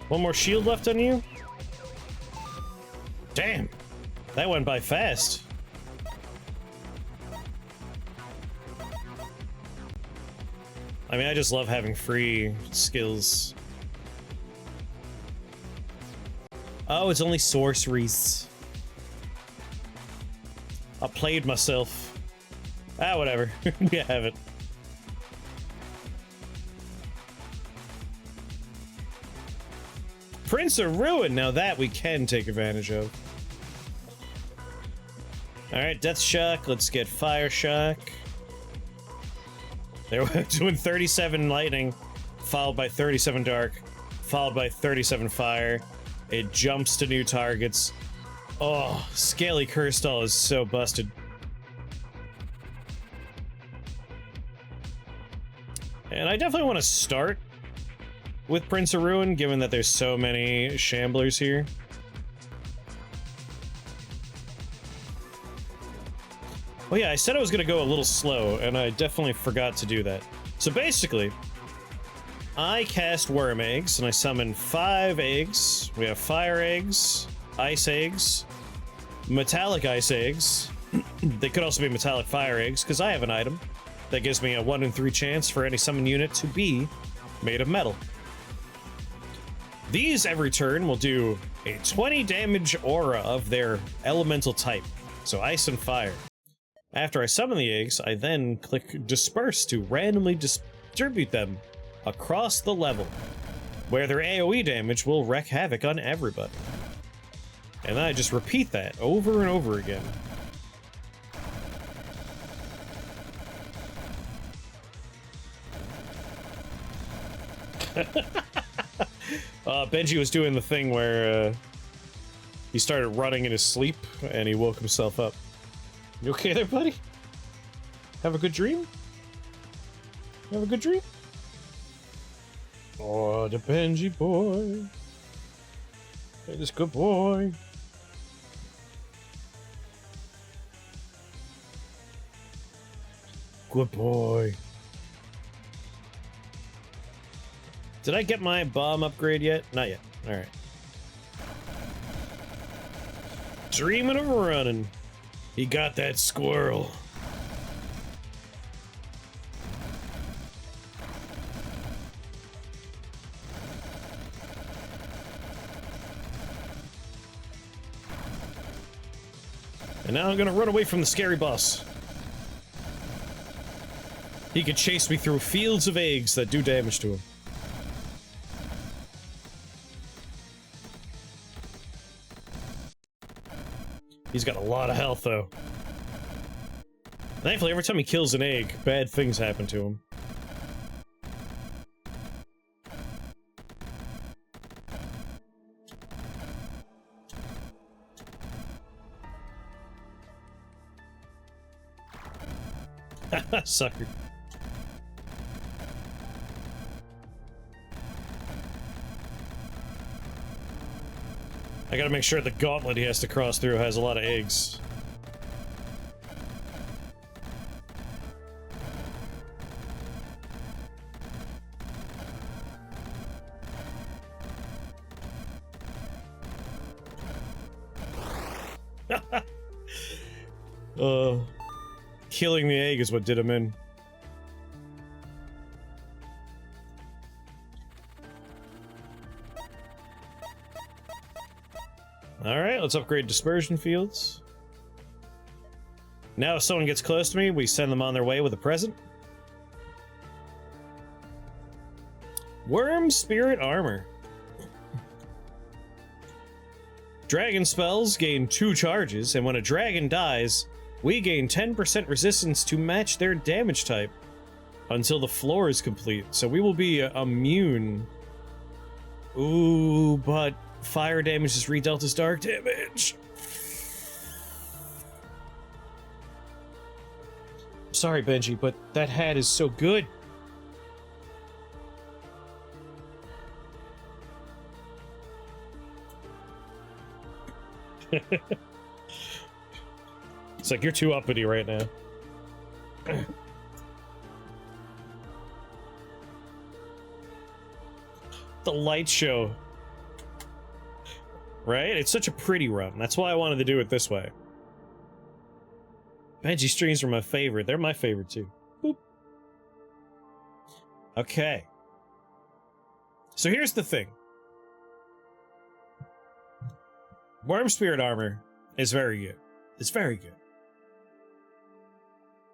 One more shield left on you? Damn, that went by fast. I mean, I just love having free skills. Oh, it's only sorceries. I played myself. Ah, whatever. We have it. Prince of Ruin, now that we can take advantage of. Alright, Death Shock, let's get Fire Shock. They were doing 37 Lightning, followed by 37 Dark, followed by 37 Fire. It jumps to new targets. Oh, Scaly Curse Doll is so busted. And I definitely want to start with Prince of Ruin, given that there's so many Shamblers here. Oh yeah, I said I was gonna go a little slow, and I definitely forgot to do that. So basically, I cast Worm Eggs, and I summon 5 eggs. We have Fire Eggs, Ice Eggs, Metallic Ice Eggs. They could also be Metallic Fire Eggs, because I have an item that gives me a 1 in 3 chance for any summon unit to be made of metal. These, every turn, will do a 20 damage aura of their elemental type, so Ice and Fire. After I summon the eggs, I then click Disperse to randomly distribute them across the level, where their AoE damage will wreak havoc on everybody. And then I just repeat that over and over again. Benji was doing the thing where he started running in his sleep and he woke himself up. You okay there, buddy? Have a good dream? Have a good dream? Oh, the Benji boy. Hey, this good boy. Good boy. Did I get my bomb upgrade yet? Not yet. Alright. Dreaming of running. He got that squirrel. And now I'm gonna run away from the scary boss. He could chase me through fields of eggs that do damage to him. He's got a lot of health, though. Thankfully, every time he kills an egg, bad things happen to him. Sucker. I gotta make sure the gauntlet he has to cross through has a lot of eggs. Killing the egg is what did him in. Alright, let's upgrade dispersion fields. Now if someone gets close to me, we send them on their way with a present. Worm Spirit Armor. Dragon spells gain 2 charges, and when a dragon dies, we gain 10% resistance to match their damage type until the floor is complete, so we will be immune. Ooh, but fire damage is redealt as dark damage. Sorry, Benji, but that hat is so good. It's like you're too uppity right now. The light show. Right? It's such a pretty run. That's why I wanted to do it this way. Benji streams are my favorite. They're my favorite too. Boop. Okay. So here's the thing. Worm Spirit armor is very good. It's very good.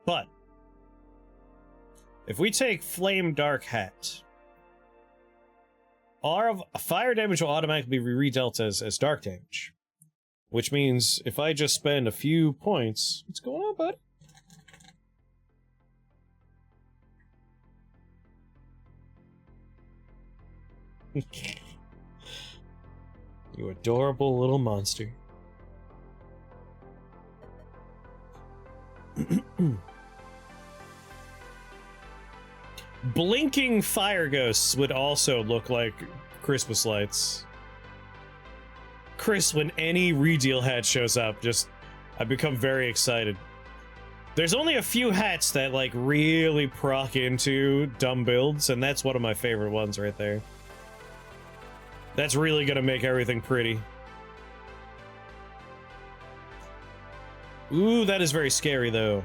But if we take Flame Dark Hat, our fire damage will automatically be redealt as dark damage. Which means if I just spend a few points... What's going on, bud? You adorable little monster. Blinking fire ghosts would also look like Christmas lights. Chris, when any redeal hat shows up, I become very excited. There's only a few hats that, like, really proc into dumb builds, and that's one of my favorite ones right there. That's really gonna make everything pretty. Ooh, that is very scary, though.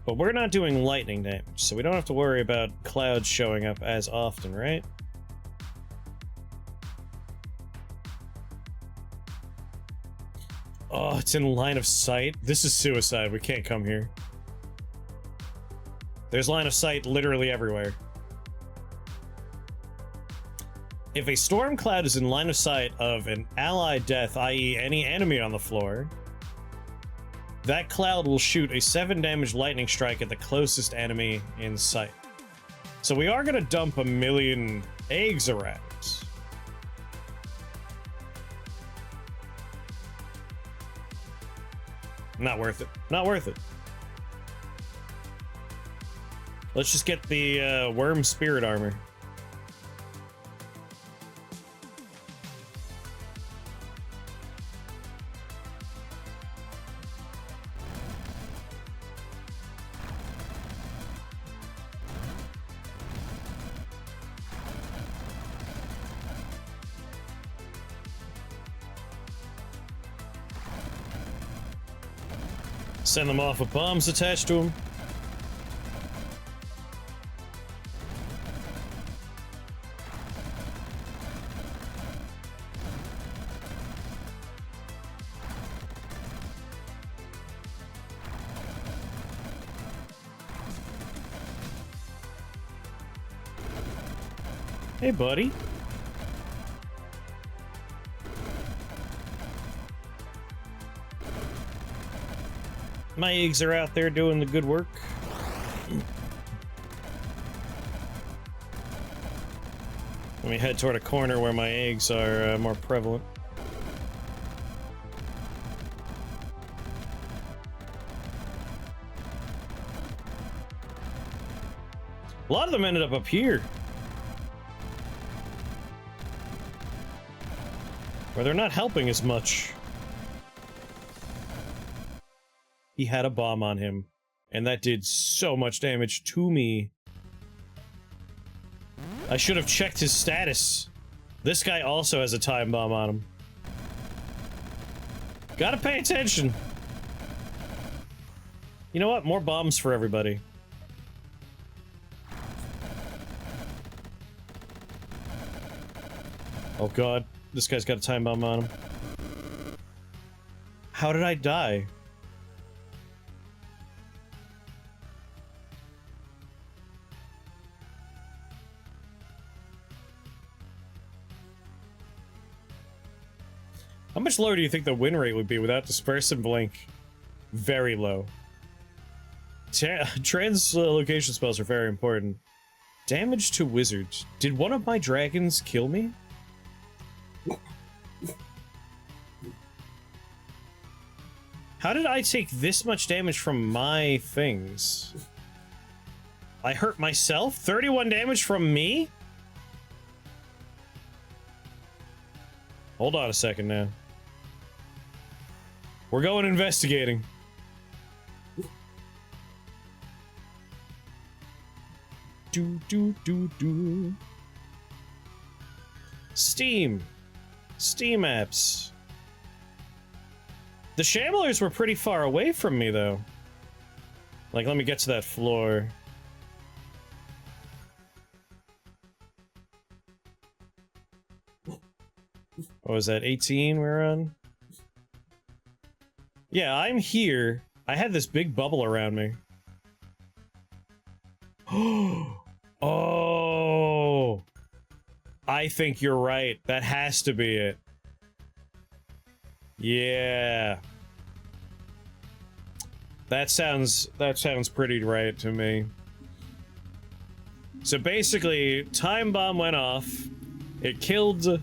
But we're not doing lightning damage, so we don't have to worry about clouds showing up as often, right? Oh, it's in line of sight? This is suicide. We can't come here. There's line of sight literally everywhere. If a storm cloud is in line of sight of an allied death, i.e. any enemy on the floor, that cloud will shoot a 7 damage lightning strike at the closest enemy in sight. So we are gonna dump a million eggs around. Not worth it. Not worth it. Let's just get the worm spirit armor. Send them off with bombs attached to them. Hey, buddy. My eggs are out there doing the good work. Let me head toward a corner where my eggs are more prevalent. A lot of them ended up here. Where they're not helping as much. He had a bomb on him, and that did so much damage to me. I should have checked his status. This guy also has a time bomb on him. Gotta pay attention. You know what? More bombs for everybody. Oh god, this guy's got a time bomb on him. How did I die? How much lower do you think the win rate would be without Disperse and Blink? Very low. Translocation spells are very important. Damage to wizards. Did one of my dragons kill me? How did I take this much damage from my things? I hurt myself? 31 damage from me? Hold on a second now. We're going investigating. Do. Steam. Steam apps. The shamblers were pretty far away from me, though. Like, let me get to that floor. What was that, 18 we were on? Yeah, I'm here. I had this big bubble around me. Oh! I think you're right. That has to be it. Yeah. That sounds pretty right to me. So basically, time bomb went off. It killed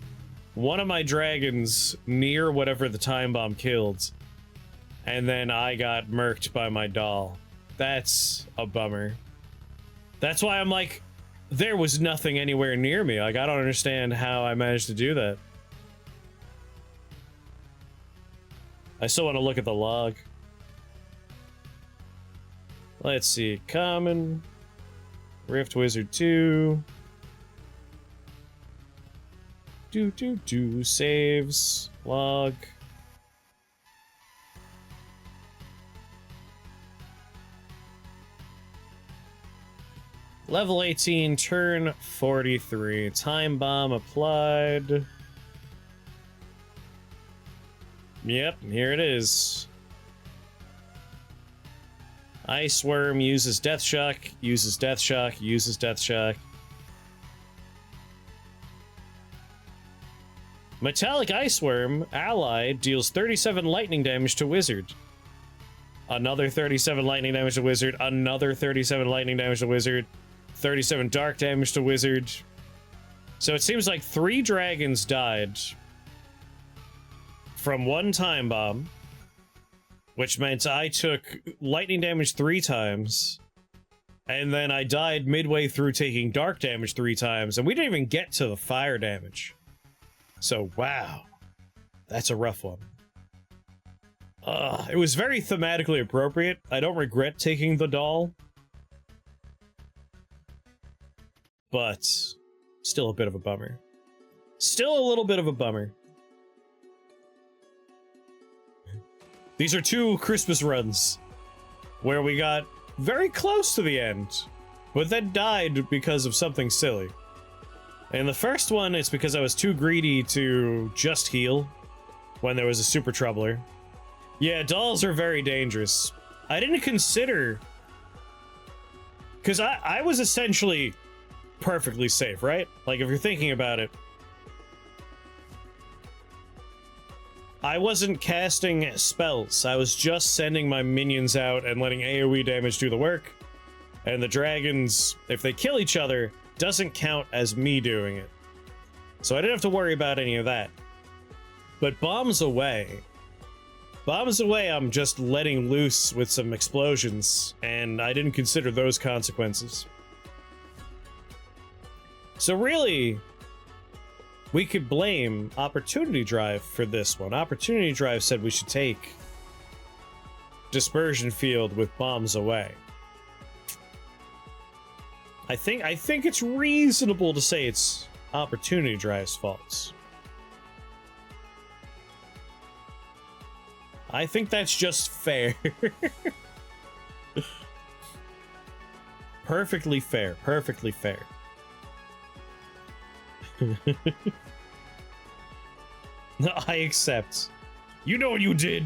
one of my dragons near whatever the time bomb killed. And then I got murked by my doll. That's a bummer. That's why I'm like, there was nothing anywhere near me. Like, I don't understand how I managed to do that. I still want to look at the log. Let's see. Common. Rift Wizard 2. Saves. Log. Level 18, turn 43. Time bomb applied. Yep, here it is. Ice Worm uses Death Shock, uses Death Shock, uses Death Shock. Metallic Ice Worm, ally, deals 37 lightning damage to wizard. Another 37 lightning damage to wizard, another 37 lightning damage to wizard, 37 dark damage to wizard. So it seems like 3 dragons died from one time bomb, which meant I took lightning damage 3 times, and then I died midway through taking dark damage 3 times, and we didn't even get to the fire damage. So, wow. That's a rough one. It was very thematically appropriate. I don't regret taking the doll. But still a bit of a bummer. Still a little bit of a bummer. These are 2 Christmas runs where we got very close to the end, but then died because of something silly. In the first one, it's because I was too greedy to just heal when there was a super troubler. Yeah, dolls are very dangerous. I didn't consider... Because I was essentially perfectly safe, right? Like, if you're thinking about it, I wasn't casting spells. I was just sending my minions out and letting AoE damage do the work. And the dragons, if they kill each other, doesn't count as me doing it. So I didn't have to worry about any of that. But bombs away. Bombs away, I'm just letting loose with some explosions, and I didn't consider those consequences. So really, we could blame Opportunity Drive for this one. Opportunity Drive said we should take Dispersion Field with bombs away. I think it's reasonable to say it's Opportunity Drive's fault. I think that's just fair. Perfectly fair. Perfectly fair. I accept. You know what you did.